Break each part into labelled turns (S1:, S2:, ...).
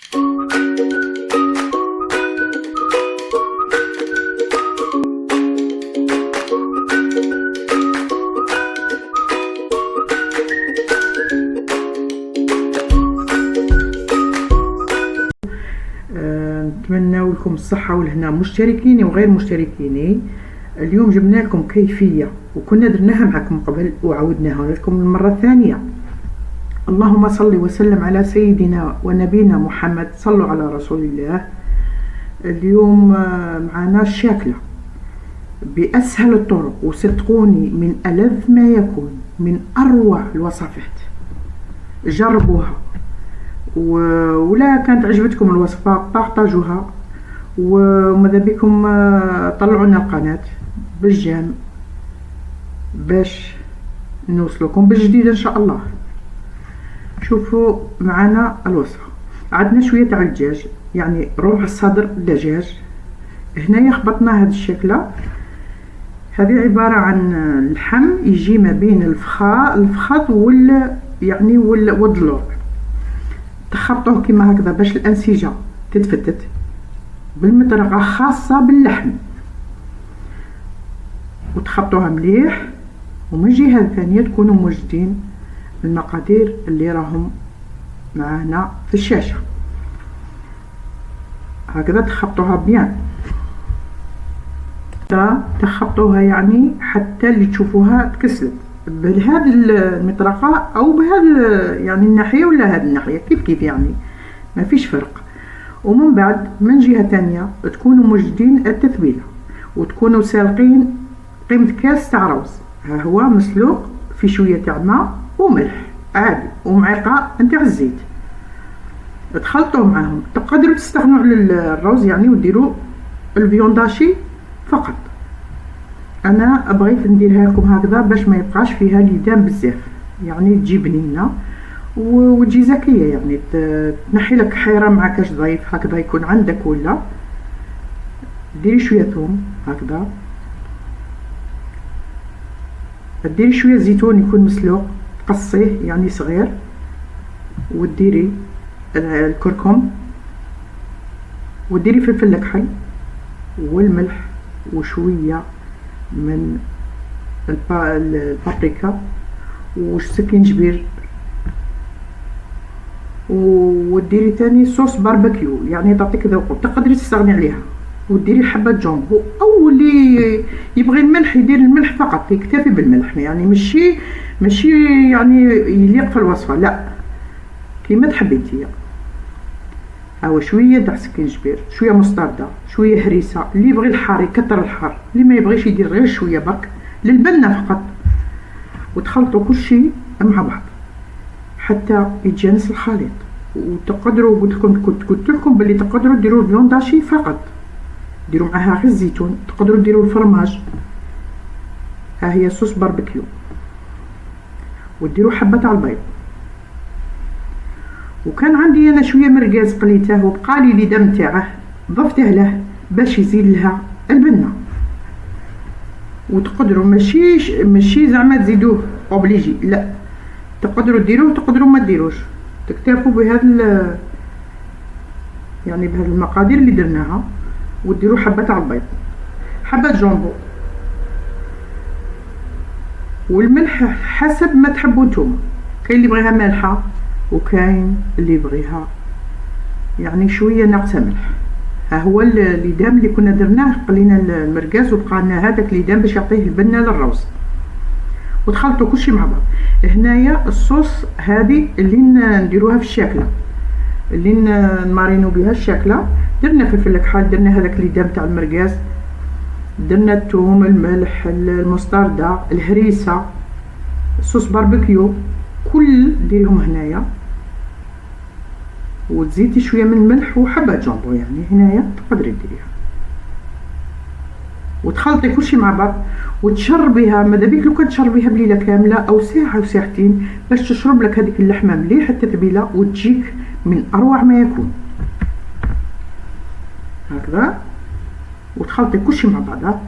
S1: نتمنى لكم الصحة والهنا مشتركيني وغير مشتركيني. اليوم جبنا لكم كيفية وكنا درناها معكم قبل وعودناها لكم المرة الثانية. اللهم صل وسلم على سيدنا ونبينا محمد، صلوا على رسول الله. اليوم معنا الشاكلة بأسهل الطرق، وصدقوني من ألذ ما يكون، من أروع الوصفات. جربوها، ولا كانت عجبتكم الوصفة بارطاجوها، وماذا بكم طلعونا القناة بالجام باش نوصلكم بالجديد ان شاء الله. شوفوا معنا الوصفة. عندنا شوية تاع الدجاج، يعني ربع صدر دجاج. هنايا خبطنا هاد الشكلة. هذه عبارة عن اللحم يجي ما بين الفخذ والضلوع. تخبطوه كيما هكذا باش الأنسجة تتفتت بالمطرقة خاصة باللحم، وتخبطوها مليح. ومن جهة ثانية تكونوا موجدين المقادير اللي راهم معانا في الشاشة. هكذا تخبطوها بيان، تخبطوها يعني حتى اللي تشوفوها تكسلت بهذه المطرقة او بهذا يعني الناحية ولا هذه الناحية، كيف يعني ما فيش فرق. ومن بعد من جهة تانية تكونوا موجدين التتبيلة، وتكونوا سالقين قيمة كاس تاع روز. ها هو مسلوق في شوية تاع ماء وملح عادي ومعلقة نتاع الزيت. تخلطوه معاهم. تقدروا تستغنوا على الروز يعني وديروا الفيونداشي فقط. انا بغيت نديرها لكم هكذا باش ما يبقاش فيها ليدام بزاف، يعني تجي بنينه وتجي زكيه، يعني تنحي لك حيره مع كاش ضيف هكذا يكون عندك. ولا ديري شويه ثوم هكذا، ديري شويه زيتون يكون مسلوق تقصيه يعني صغير، وديري الكركم، وديري فلفل الكحل والملح وشويه من البابريكا والسكينجبير، وديري ثاني صوص باربيكيو يعني تعطيك ذوق، تقدري تستغني عليها. وديري حبه جامبو، او اللي يبغي الملح يدير الملح فقط، يكتفي بالملح، يعني ماشي يعني يليق في الوصفه، لا كيما تحبي انتيا. هاو شويه تاع سكينجبير، شويه مستردة، شويه هريسه. اللي يبغي الحار يكثر الحار، اللي ما يبغيش يدير غير شويه برك للبنه فقط. وتخلطوا كل شيء مع بعض حتى يتجانس الخليط. وتقدروا قلت لكم باللي تقدروا ديروا الفيونداشي فقط، ديروا معاها غير الزيتون. تقدروا ديروا الفرماج، ها هي صوص باربيكيو، وديروا حبه تاع البيض. وكان عندي انا شويه مرقاز قليته وبقالي لي دم تاعه، ضفته له باش يزيد لها البنه. وتقدروا ماشي زعما تزيدوه اوبليجي، لا تقدروا ديروه تقدروا ما ديروش، تكتفوا بهذا يعني بهذه المقادير اللي درناها. وديروا حبه تاع البيض، حبه جامبو، والملح حسب ما تحبوا نتوما. كاين اللي يبغيها مالحه، وكاين اللي يبغيها يعني شويه ناقصه ملح. ها هو الليدام اللي كنا درناه، قلينا المرقاز وبقى لنا هذاك الليدام باش يعطيه البنه للروز. وتخلطوا كلشي مع بعض. هنايا الصوص هذه اللي نديروها في الشاكله، اللي نمارينو بها الشاكله. درنا فلفل الكحل، درنا هذاك الليدام تاع المرقاز، درنا الثوم، الملح، المستردة، الهريسه، صوص باربيكيو، كل ديرهم هنايا. وتزيدي شويه من الملح وحبه جامبو، يعني هنايا تقدري ديريها. وتخلطي كلشي مع بعض وتشربيها. ماذا بيك لو كان تشربيها بليله كامله او ساعه وساعتين باش تشرب لك هذيك اللحمه مليح التتبيله، وتجيك من اروع ما يكون هكذا. وتخلطي كلشي مع بعضها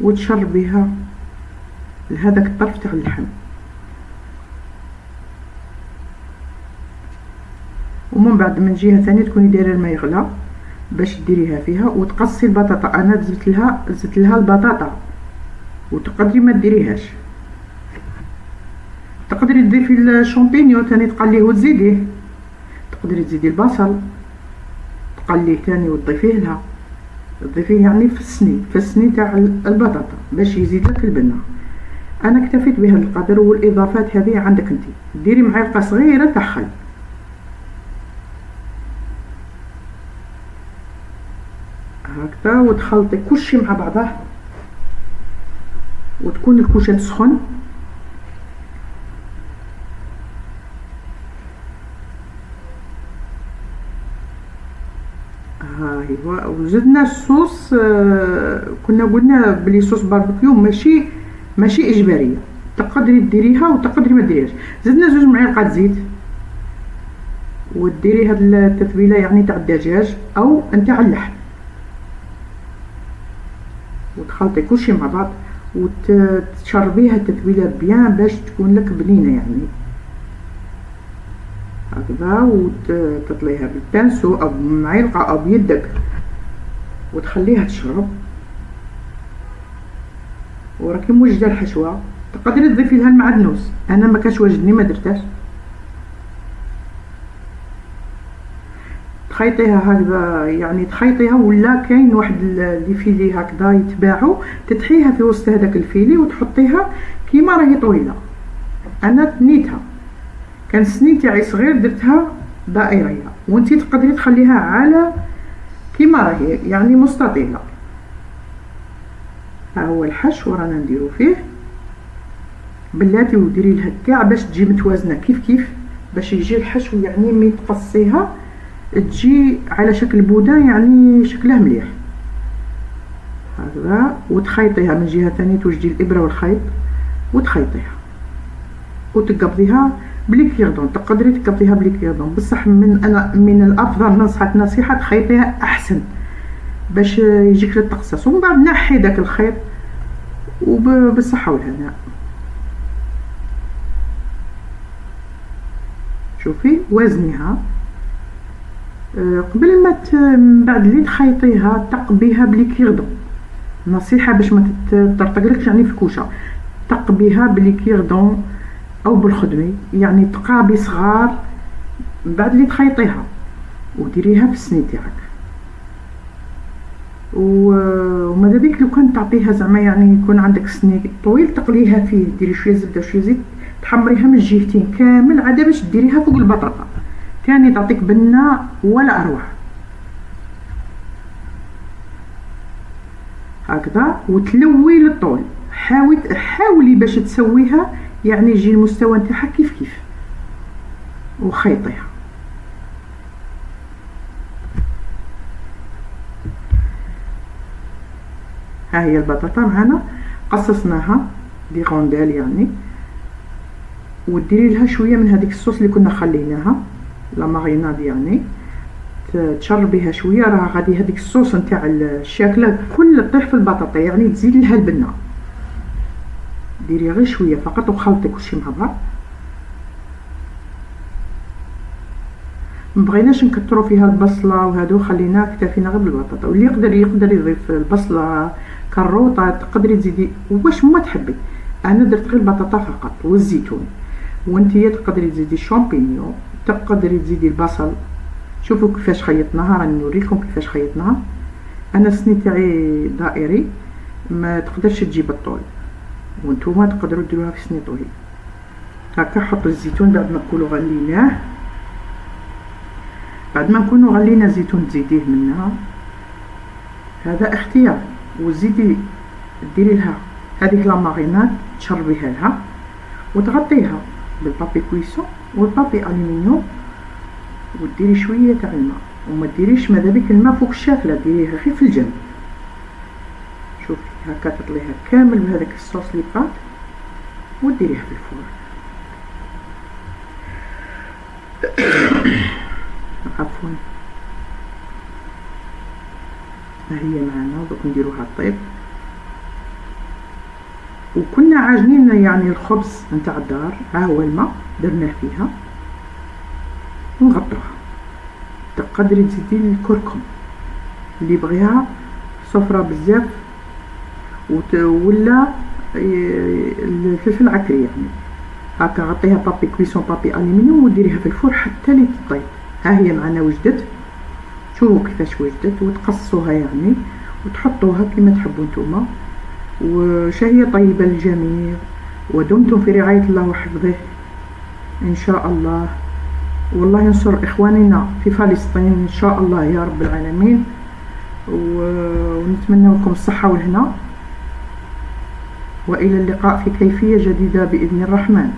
S1: وتشربيها لهذاك الطرف تاع اللحم. ومن بعد من جهه ثانيه تكوني دايره الماء يغلى باش ديريها فيها وتقصي البطاطا. انا زدت لها البطاطا وتقدري ما ديريهاش، تقدري تضيفي الشامبينيون ثاني تقليه وتزيديه، تقدري تزيدي البصل تقليه ثاني وتضيفيه لها، تضيفيه يعني في السني تاع البطاطا باش يزيد لك البنه. انا اكتفيت بهذا القدر، والاضافات هذه عندك انت. ديري معلقه صغيره تاع خل، هكذا، وتخلطي كلشي مع بعضه، وتكون الكوشه تسخن. ها هو. وزدنا الصوص، كنا قلنا بلي صوص باربيكيو ماشي اجباريه، تقدري ديريها وتقدري ما ديريهاش. زدنا 2 معالق زيت، وديري هاد التتبيله يعني تاع الدجاج او نتاع اللحم، وتخلطي كلشي مع بعض وتشربيها التتبيله بيان باش تكون لك بنينه يعني هكذا. وتطليها بالبانسو او بمعلقه او بيدك وتخليها تشرب. وراكي موجده الحشوه، تقدري تضيفي لها المعدنوس، انا ما كانش واجدني ما درتهاش. تخيطيها هكذا يعني تخيطيها، ولا كاين واحد اللي فيلي هكذا يتباعوا، تطحيها في وسط هذاك الفيلي وتحطيها كيما راهي طويله. انا تنيتها، كان السني تاعي صغير درتها دائريه، وانتي تقدري تخليها على كيما راهي يعني مستطيله. ها هو الحشو رانا نديرو فيه بلاتي، وديري لها كاع باش تجي متوازنه كيف باش يجي الحشو يعني مي تقصيها تجي على شكل بودان يعني شكلها مليح هكذا. وتخيطيها من جهه ثانيه، توجدي الابره والخيط وتخيطيها وتقبضيها بليكيردون. تقدري تقبضيها بليكيردون، بصح من الافضل ننصحك نصيحه تخيطيها احسن باش يجيك للتقصيص. ومن بعد نحي داك الخيط وبالصحه والهناء. شوفي وزنيها قبل ما من بعد اللي تخيطيها تقبيها بليكيردون، نصيحه باش ما تطرطقلكش يعني في الكوشه. تقبيها بليكيردون او بالخدمي، يعني تقابي صغار بعد اللي تخيطيها وديريها في السني تاعك. وماذا بيك لو كان تعطيها زعما يعني يكون عندك سني طويل تقليها فيه، ديري شويه زبده وشويه زيت، تحمريها من الجهتين كامل عاد باش ديريها فوق البطاطا ثاني تعطيك بنه ولا اروع هكذا. وتلوي للطول، حاولي باش تسويها يعني يجي المستوى نتاعها كيف وخيطيها. ها هي البطاطا معنا قصصناها دي غونديل يعني، وديري لها شويه من هذيك الصوص اللي كنا خليناها لا ماريناد يعني، تشربيها شويه. راه غادي هذيك الصوص نتاع الشاكله كل طيح في البطاطا يعني تزيد لها البنه. ديري غير شويه فقط وخلطي كلشي مع بعض. مبغيناش نكثروا فيها البصله وهادو، خلينا اكتفينا غير بالبطاطا. واللي يقدر يضيف البصله كروطه تقدري تزيدي واش ما تحبي. انا درت غير البطاطا فقط والزيتون، وانتي تقدري تزيدي الشامبينيون، تقدري تزيدي البصل. شوفوا كيفاش خيطناها، راني نوريكم كيفاش خيطناها. انا السني تاعي دائري ما تقدرش تجيب الطول، وانتوما تقدروا ديروها في سني طويل هكا. حطوا الزيتون بعد ما نكونوا غليناه، بعد ما نكونوا غلينا الزيتون تزيديه منها، هذا اختيار. وزيدي ديري لها هذيك لا ماريناد تشربيها لها وتغطيها بالبابي كويسون والبابي الومنيوم، وديري شويه تاع الماء، وما ديريش ماذا بك الماء فوق الشاكله، ديريها غير في الجنب. شوفي هكا تطليها كامل بهذاك الصوص اللي بقات وديريها في الفرن. عفوا ها هي معنا دوك نديروها طيب. وكنا عاجنين يعني الخبز نتاع الدار، ها هو الماء درناه فيها ونغطوها تقدري تزيدي الكركم اللي بغيها صفرة بزاف، ولا الفلفل عكري يعني هاكا. غطيها بابي كويسون بابي الومنيوم وديريها في الفرن حتى لي تطيب. ها هي معنا وجدت، شوفوا كيفاش وجدت، وتقصوها يعني وتحطوها كما تحبوا نتوما. وشهية طيبة للجميع، ودمتم في رعاية الله وحفظه إن شاء الله. والله ينصر إخواننا في فلسطين إن شاء الله يا رب العالمين، ونتمنى لكم الصحة والهنا، وإلى اللقاء في كيفية جديدة بإذن الرحمن.